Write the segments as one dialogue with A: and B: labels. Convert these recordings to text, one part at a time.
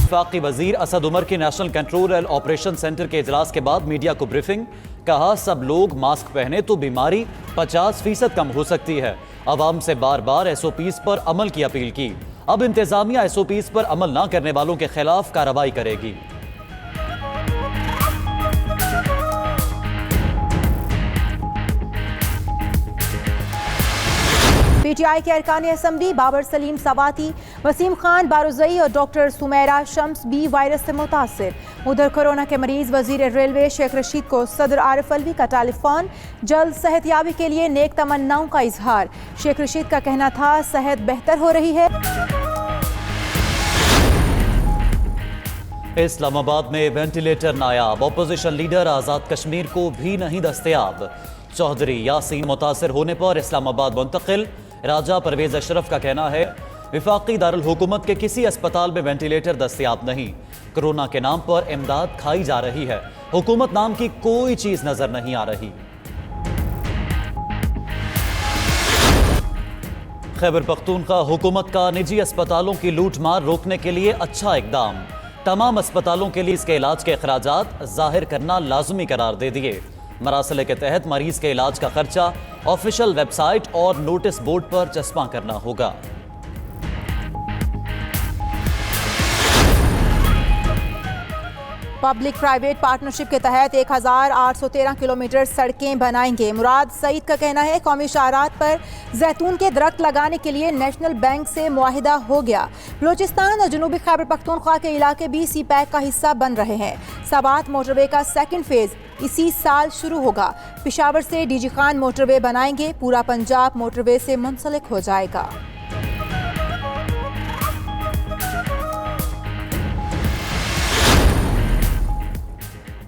A: वफाकी वजीर असद उमर की national control and operation centre के इजलास के बाद मीडिया को ब्रीफिंग। कहा सब लोग मास्क पहने तो बीमारी 50% कम हो सकती है। अवाम से बार बार एसओपीज पर अमल की अपील की। अब इंतजामिया एसओपीज पर अमल न करने वालों के खिलाफ कार्रवाई करेगी।
B: पीटीआई के अरकान असम्बली बाबर सलीम सवाती, वसीम खान बारुजई और डॉक्टर सुमेरा शम्स भी वायरस से मुतासिर। उधर कोरोना के मरीज वजीर रेलवे शेख रशीद को सदर आरिफ अलवी का टेलीफोन। जल्द सेहतयाबी के लिए नेक तमन्नाओं का इजहार। शेख रशीद का कहना था सेहत बेहतर हो रही है।
A: इस्लामाबाद में वेंटिलेटर नायाब, ऑपोजिशन लीडर आज़ाद कश्मीर को भी नहीं दस्तयाब। चौधरी यासीन मुतासिर होने पर इस्लामाबाद मुंतकिल। राजा परवेज अशरफ का कहना है विफाकी दारुल हुकूमत के किसी अस्पताल में वेंटिलेटर दस्तयाब नहीं। कोरोना के नाम पर इमदाद खाई जा रही है, हुकूमत नाम की कोई चीज नजर नहीं आ रही। खैबर पख्तूनख्वा हुकूमत का निजी अस्पतालों की लूटमार रोकने के लिए अच्छा इकदाम। तमाम अस्पतालों के लिए इसके इलाज के अखराजात जाहिर करना लाजमी करार दे दिए। मरासले के तहत मरीज के इलाज का खर्चा ऑफिशियल वेबसाइट और नोटिस बोर्ड पर चस्पा करना होगा।
B: पब्लिक प्राइवेट पार्टनरशिप के तहत 1813 किलोमीटर सड़कें बनाएंगे। मुराद सईद का कहना है कौमी शाहरात पर जैतून के दरख्त लगाने के लिए नेशनल बैंक से मुआहिदा हो गया। बलूचिस्तान और जनूबी खैबर पख्तूनख्वा के इलाके भी सी पैक का हिस्सा बन रहे हैं। सबात मोटरवे का सेकंड फेज इसी साल शुरू होगा। पिशावर से डीजी खान मोटरवे बनाएंगे। पूरा पंजाब मोटरवे से मुंसलिक हो जाएगा।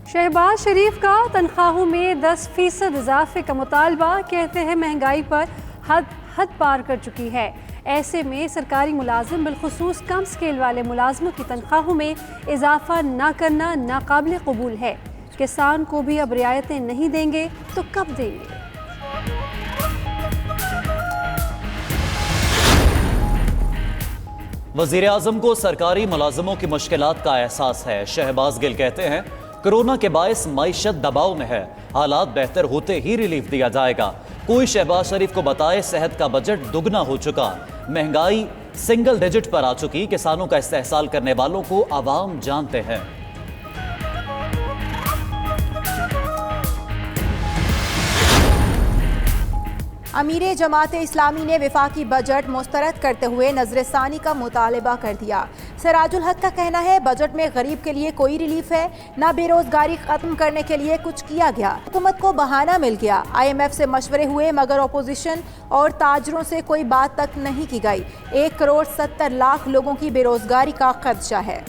C: शहबाज शरीफ का तनख्वाहों में 10% इजाफे का मुतालबा। कहते हैं महंगाई पर हद पार कर चुकी है। ऐसे में सरकारी मुलाजिम बिलखुसूस कम स्केल वाले मुलाजमों की तनख्वाहों में इजाफा न करना नाकाबिल कबूल है। किसान को भी अब रियायतें नहीं देंगे तो कब देंगे?
A: वजीर आजम को सरकारी मुलाजमों की मुश्किलात का एहसास है। शहबाज गिल कहते हैं कोरोना के बायस मईशत दबाव में है, हालात बेहतर होते ही रिलीफ दिया जाएगा। कोई शहबाज शरीफ को बताए सेहत का बजट दुगना हो चुका, महंगाई सिंगल डिजिट पर आ चुकी। किसानों का इस्तेहसाल करने वालों को आवाम जानते हैं।
B: अमीर जमात इस्लामी ने वफाकी बजट मुस्तरद करते हुए नजरसानी का मुतालबा कर दिया। सिराजुल हक का कहना है बजट में गरीब के लिए कोई रिलीफ है, ना बेरोजगारी खत्म करने के लिए कुछ किया गया। हुकूमत को बहाना मिल गया। IMF से मशवरे हुए मगर अपोजिशन और ताजरों से कोई बात तक नहीं की गई। 1,70,00,000 लोगों की बेरोजगारी का खदशा है।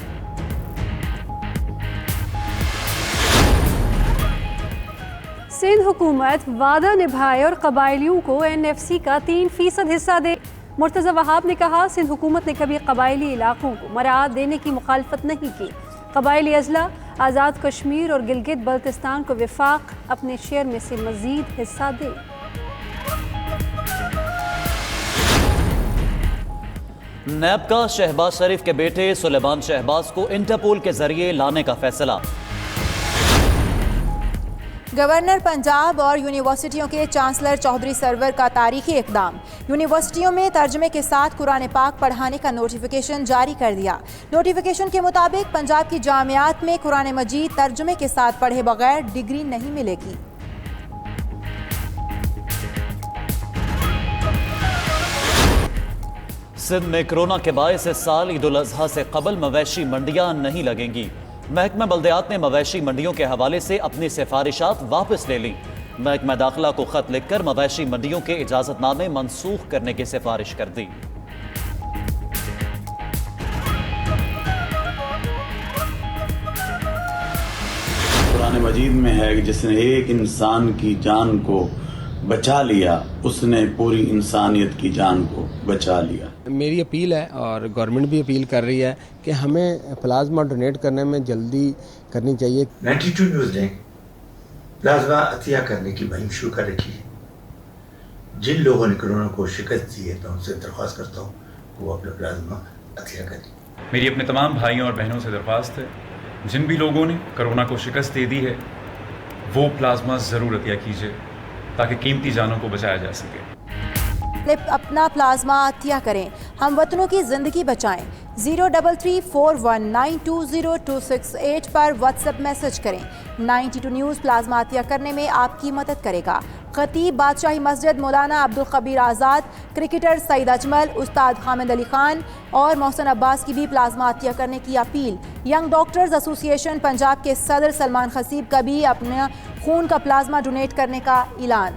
C: सिंध हुकूमत वादा निभाए और कबायलियों को NFC का 3% हिस्सा दे। मुर्तज़ा वहाब ने कहा सिंध हुकूमत ने कभी कबायली इलाकों को मराद देने की मुखालफत नहीं की। कबायली अजला आज़ाद कश्मीर और गिलगित बल्तिस्तान को विफाक अपने शेयर में से मजीद हिस्सा दे।
A: नैब का शहबाज शरीफ के बेटे सुलेमान शहबाज को इंटरपोल के जरिए लाने का फैसला।
B: गवर्नर पंजाब और यूनिवर्सिटियों के चांसलर चौधरी सरवर का तारीखी इकदाम। यूनिवर्सिटियों में तर्जमे के साथ कुरान पाक पढ़ाने का नोटिफिकेशन जारी कर दिया। नोटिफिकेशन के मुताबिक पंजाब की जामियात में कुरान मजीद तर्जमे के साथ पढ़े बगैर डिग्री नहीं मिलेगी।
A: सिंध में कोरोना के बायस इस साल ईद उल अजहा से कबल मवेशी मंडियां नहीं लगेंगी। महकमा बल्दियात ने मवेशी मंडियों के हवाले से अपनी सिफारिशात वापस ले ली। महकमा दाखिला को खत लिखकर मवेशी मंडियों के इजाजतनामे मनसूख करने की सिफारिश कर दी।
D: कुरान मजीद में है कि जिसने एक इंसान की जान को बचा लिया उसने पूरी इंसानियत की जान को बचा लिया।
E: मेरी अपील है और गवर्नमेंट भी अपील कर रही है कि हमें प्लाज्मा डोनेट करने में जल्दी करनी चाहिए।
F: 92 न्यूज़ ने प्लाज्मा अतिया करने की मुहिम शुरू कर रखी है। जिन लोगों ने कोरोना को शिकस्त दी है तो उनसे दरख्वास्त करता हूँ वो अपना प्लाज्मा अतिया करें।
G: मेरी अपने तमाम भाइयों और बहनों से दरख्वास्त है, जिन भी लोगों ने कोरोना को शिकस्त दे दी है वो प्लाज्मा ज़रूर अतिया कीजिए ताकि कीमती जानों को बचाया जा सके।
B: अपना प्लाज्मा अतिया करें, हम वतनों की जिंदगी बचाएं। 0334192028 पर व्हाट्सएप मैसेज करें। 92 न्यूज़ प्लाज्मा अतिया करने में आपकी मदद करेगा। खतीब बादशाही मस्जिद मौलाना अब्दुल खबीर आज़ाद, क्रिकेटर सईद अजमल, उस्ताद हामिद अली खान और मोहसिन अब्बास की भी प्लाज्मा अतिया करने की appeal. Young doctors association Punjab के सदर सलमान खसीब का भी अपने खून का प्लाज्मा डोनेट करने का ऐलान।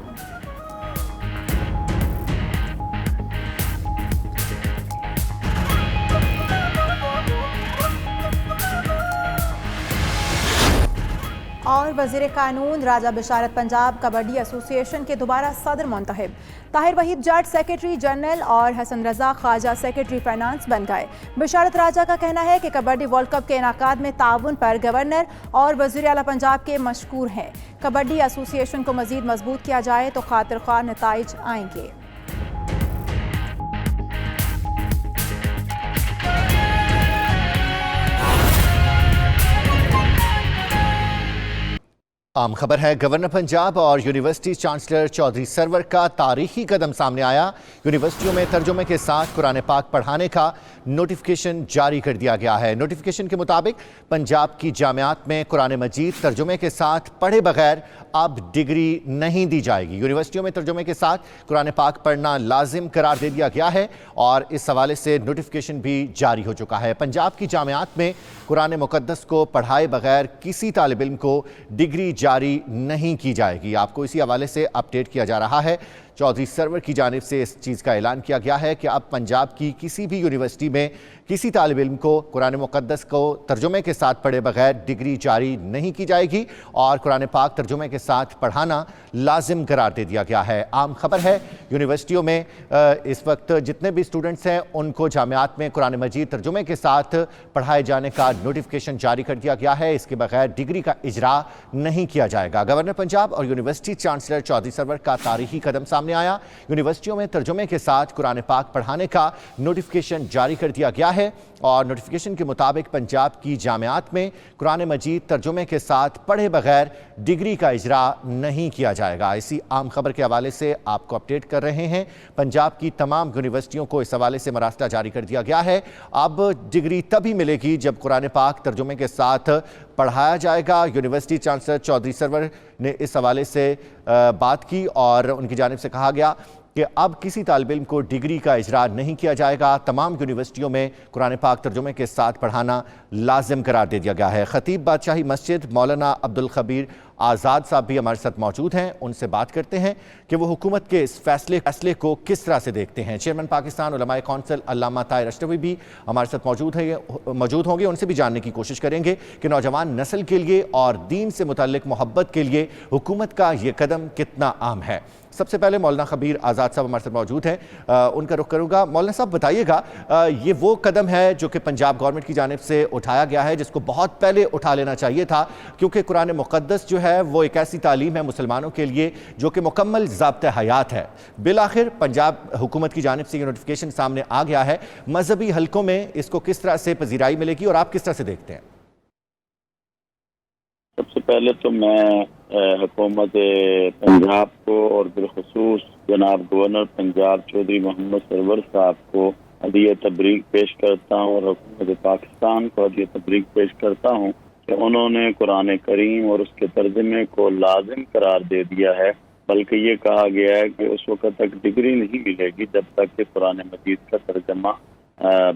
B: और वज़ीर कानून राजा बिशारत पंजाब कबड्डी एसोसिएशन के दोबारा सदर मुंतखब। ताहिर वहीद जट सेक्रेटरी जनरल और हसन रजा ख्वाजा सेक्रेटरी फाइनेंस बन गए। बिशारत राजा का कहना है कि कबड्डी वर्ल्ड कप के इनाकाद में ताउन पर गवर्नर और वज़ीर आला पंजाब के मशकूर हैं। कबड्डी एसोसिएशन को मज़ीद मजबूत किया जाए तो खातिर ख्वाह नताइज आएंगे।
H: आम खबर है, गवर्नर पंजाब और यूनिवर्सिटी चांसलर चौधरी सरवर का तारीखी कदम सामने आया। यूनिवर्सिटियों में तर्जुमे के साथ कुरान पाक पढ़ाने का नोटिफिकेशन जारी कर दिया गया है। नोटिफिकेशन के मुताबिक पंजाब की जामियात में कुरान मजीद तर्जुमे के साथ पढ़े बगैर अब डिग्री नहीं दी जाएगी। यूनिवर्सिटियों में तर्जुमे के साथ कुरान पाक पढ़ना लाजिम करार दे दिया गया है और इस हवाले से नोटिफिकेशन भी जारी हो चुका है। पंजाब की जामियात में कुरान मुकद्दस को पढ़ाए बगैर किसी तालिब इल्म को डिग्री जारी नहीं की जाएगी। आपको इसी हवाले से अपडेट किया जा रहा है। चौधरी सरवर की जानिब से इस चीज़ का ऐलान किया गया है कि अब पंजाब की किसी भी यूनिवर्सिटी में किसी तालिब इल्म को कुरान मुकद्दस को तर्जुमे के साथ पढ़े बगैर डिग्री जारी नहीं की जाएगी और कुरान पाक तर्जुमे के साथ पढ़ाना लाजिम करार दे दिया गया है। आम खबर है, यूनिवर्सिटियों में इस वक्त जितने भी स्टूडेंट्स हैं उनको जामियात में कुरान मजीद तर्जुमे के साथ पढ़ाए जाने का नोटिफिकेशन जारी कर दिया गया है। इसके बगैर डिग्री का इजरा नहीं किया जाएगा। गवर्नर पंजाब और यूनिवर्सिटी चांसलर चौधरी सरवर का तारीखी कदम सामने आया। यूनिवर्सिटियों में तर्जुमे के साथ कुरान पाक पढ़ाने का नोटिफिकेशन जारी कर दिया गया है और नोटिफिकेशन के मुताबिक पंजाब की जामियात में कुरान मजीद तर्जुमे के साथ पढ़े बगैर डिग्री का इजरा नहीं किया जाएगा। इसी आम खबर के हवाले से आपको अपडेट कर रहे हैं। पंजाब की तमाम यूनिवर्सिटियों को इस हवाले से मरासला जारी कर दिया गया है। अब डिग्री तभी मिलेगी जब कुरान पाक तर्जुमे के साथ पढ़ाया जाएगा। यूनिवर्सिटी चांसलर चौधरी सरवर ने इस हवाले से बात की और उनकी जानिब से कहा गया कि अब किसी तालिब इल्म को डिग्री का इजरा नहीं किया जाएगा। तमाम यूनिवर्सिटियों में कुरान पाक तर्जुमे के साथ पढ़ाना लाजिम करार दे दिया गया है। खतीब बादशाही मस्जिद मौलाना अब्दुल खबीर आज़ाद साहब भी हमारे साथ मौजूद हैं। उनसे बात करते हैं कि वो हुकूमत के इस फैसले को किस तरह से देखते हैं। चेयरमैन पाकिस्तान उलमाए कौंसिल अल्लामा ताहिर अशरफी भी हमारे साथ मौजूद होंगे। उनसे भी जानने की कोशिश करेंगे कि नौजवान नस्ल के लिए और दीन से मुतल्लिक मोहब्बत के लिए हुकूमत का ये कदम कितना आम है। सबसे पहले मौलाना खबीर आज़ाद साहब हमारे साथ मौजूद हैं, उनका रुख करूँगा। मौलाना साहब बताइएगा, ये वो कदम है जो कि पंजाब गवर्नमेंट की जानिब से उठाया गया है जिसको बहुत पहले उठा लेना चाहिए था, क्योंकि कुरान मुक़द्दस जो है वो एक ऐसी तालीम है मुसलमानों के लिए जो कि मुकम्मल ज़ाब्ते हयात है। बिलाखिर पंजाब हुकूमत की जानिब से ये नोटिफिकेशन सामने आ गया है। मजहबी हलकों में इसको किस तरह से पजीराई मिलेगी और आप किस तरह से देखते हैं?
I: सबसे पहले तो मैं हुकूमत पंजाब को और बिलखुसूस जनाब गवर्नर पंजाब चौधरी मोहम्मद सरवर साहब को हदिया तबरीक पेश करता हूँ और हुकूमत पाकिस्तान को हदिया तबरीक पेश करता हूँ कि उन्होंने कुरान करीम और उसके तर्जुमे को लाजिम करार दे दिया है। बल्कि ये कहा गया है कि उस वक्त तक डिग्री नहीं मिलेगी जब तक कि कुरान मजीद का तर्जमा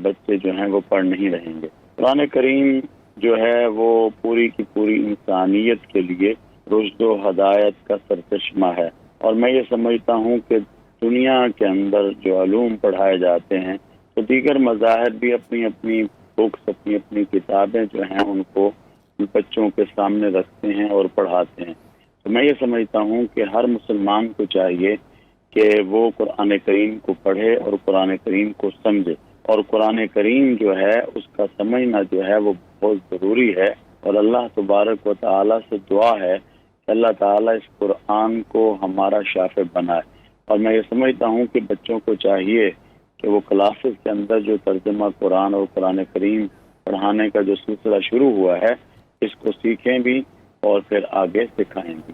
I: बच्चे जो हैं वो पढ़ नहीं रहेंगे। कुरान करीम जो है वो पूरी की पूरी इंसानियत के लिए रुश्द व हदायत का सरचश्मा है और मैं ये समझता हूँ कि दुनिया के अंदर जो अलूम पढ़ाए जाते हैं तो दीगर मज़ाहिब भी अपनी अपनी बुक्स अपनी अपनी किताबें जो हैं उनको बच्चों के सामने रखते हैं और पढ़ाते हैं। तो मैं ये समझता हूँ कि हर मुसलमान को चाहिए कि वो कुरान करीम को पढ़े और कुरान करीम को समझे और कुरान करीम जो है उसका समझना जो है वो बहुत ज़रूरी है। और अल्लाह तबारक व तआला से दुआ है कि अल्लाह ताला इस कुरान को हमारा शाफ़े बनाए। और मैं ये समझता हूँ कि बच्चों को चाहिए कि वो क्लासेस के अंदर जो तर्जुमा कुरान और कुरान करीम पढ़ाने का जो सिलसिला शुरू हुआ है, इसको सीखें भी और फिर आगे सिखाएं भी।